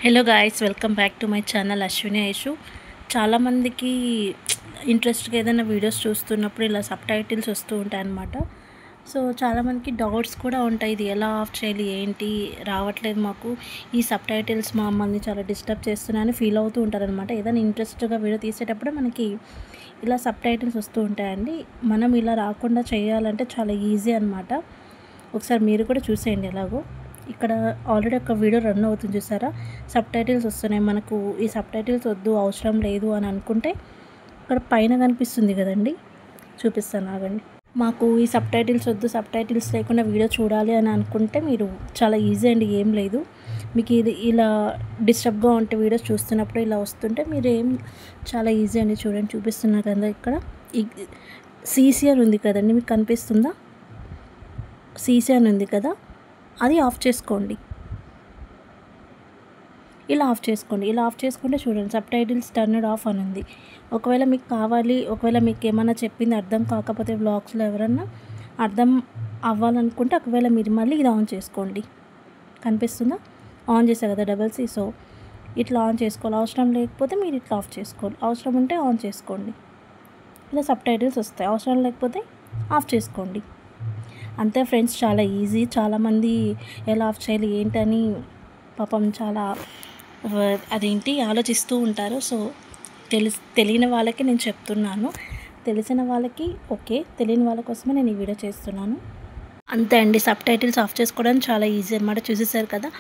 Hello guys, welcome back to my channel Ashwini Aishu. చాలామందికి ఇంట్రెస్ట్గా ఏదైనా వీడియోస్ చూస్తున్నప్పుడు ఇలా సబ్ టైటిల్స్ వస్తూ ఉంటాయి అన్నమాట. సో చాలామందికి డౌట్స్ కూడా ఉంటాయి, ఇది ఎలా ఆఫ్ చేయాలి, ఏంటి రావట్లేదు మాకు, ఈ సబ్ టైటిల్స్ మమ్మల్ని చాలా డిస్టర్బ్ చేస్తున్నాయని ఫీల్ అవుతూ ఉంటారనమాట. ఏదైనా ఇంట్రెస్ట్గా వీడియో తీసేటప్పుడు మనకి ఇలా సబ్ టైటిల్స్ వస్తూ ఉంటాయండి. మనం ఇలా రాకుండా చేయాలంటే చాలా ఈజీ అనమాట. ఒకసారి మీరు కూడా చూసేయండి. ఎలాగో ఇక్కడ ఆల్రెడీ ఒక వీడియో రన్ అవుతుంది చూసారా, సబ్ టైటిల్స్ వస్తున్నాయి. మనకు ఈ సబ్ టైటిల్స్ వద్దు, అవసరం లేదు అని అనుకుంటే ఇక్కడ పైన కనిపిస్తుంది కదండి, చూపిస్తాను ఆగండి. మాకు ఈ సబ్ టైటిల్స్ వద్దు, సబ్ టైటిల్స్ లేకుండా వీడియో చూడాలి అని అనుకుంటే మీరు చాలా ఈజీ అండి, ఏం లేదు. మీకు ఇది ఇలా డిస్టర్బ్గా ఉంటే వీడియోస్ చూస్తున్నప్పుడు ఇలా వస్తుంటే మీరు చాలా ఈజీ అండి. చూడండి, చూపిస్తున్నా కదా, ఇక్కడ సీసీ అని ఉంది కదండి, మీకు కనిపిస్తుందా? సీసీ అని ఉంది కదా, అది ఆఫ్ చేసుకోండి. ఇలా ఆఫ్ చేసుకోండి. ఇలా ఆఫ్ చేసుకుంటే చూడండి, సబ్ టైటిల్స్ టర్న్డ్ ఆఫ్ అని ఉంది. ఒకవేళ మీకు కావాలి, ఒకవేళ మీకు ఏమైనా చెప్పింది అర్థం కాకపోతే బ్లాగ్స్లో ఎవరన్నా అర్థం అవ్వాలనుకుంటే ఒకవేళ మీరు మళ్ళీ ఇది ఆన్ చేసుకోండి. కనిపిస్తుందా? ఆన్ చేసా కదా డబల్ సి. సో ఇట్లా ఆన్ చేసుకోవాలి. అవసరం లేకపోతే మీరు ఇట్లా ఆఫ్ చేసుకోవాలి. అవసరం ఉంటే ఆన్ చేసుకోండి. ఇలా సబ్ టైటిల్స్ వస్తాయి. అవసరం లేకపోతే ఆఫ్ చేసుకోండి. అంతే ఫ్రెండ్స్, చాలా ఈజీ. చాలామంది ఎలా ఆఫ్ చేయాలి ఏంటని పాపం చాలా అదేంటి ఆలోచిస్తూ ఉంటారు. సో తెలియని వాళ్ళకి నేను చెప్తున్నాను, తెలిసిన వాళ్ళకి ఓకే, తెలియని వాళ్ళ కోసమే నేను ఈ వీడియో చేస్తున్నాను. అంతే అండి, సబ్ టైటిల్స్ ఆఫ్ చేసుకోవడానికి చాలా ఈజీ అనమాట. చూసేసారు కదా.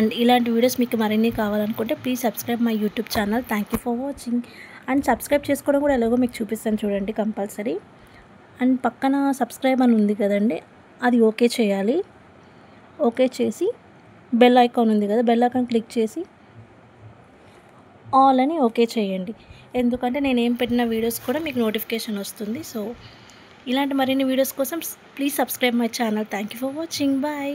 అండ్ ఇలాంటి వీడియోస్ మీకు మరిన్ని కావాలనుకుంటే please subscribe my YouTube channel. Thank you for watching. And subscribe చేసుకోవడం కూడా ఎలాగో మీకు చూపిస్తాను చూడండి, కంపల్సరీ. అండ్ పక్కన సబ్స్క్రైబ్ అని ఉంది కదండి, అది ఓకే చేయాలి. ఓకే చేసి బెల్ ఐకాన్ ఉంది కదా, బెల్ ఐకాన్ క్లిక్ చేసి ఆల్ అని ఓకే చేయండి. ఎందుకంటే నేను ఏం పెట్టిన వీడియోస్ కూడా మీకు నోటిఫికేషన్ వస్తుంది. సో ఇలాంటి మరిన్ని వీడియోస్ కోసం please subscribe my channel. Thank you for watching. Bye.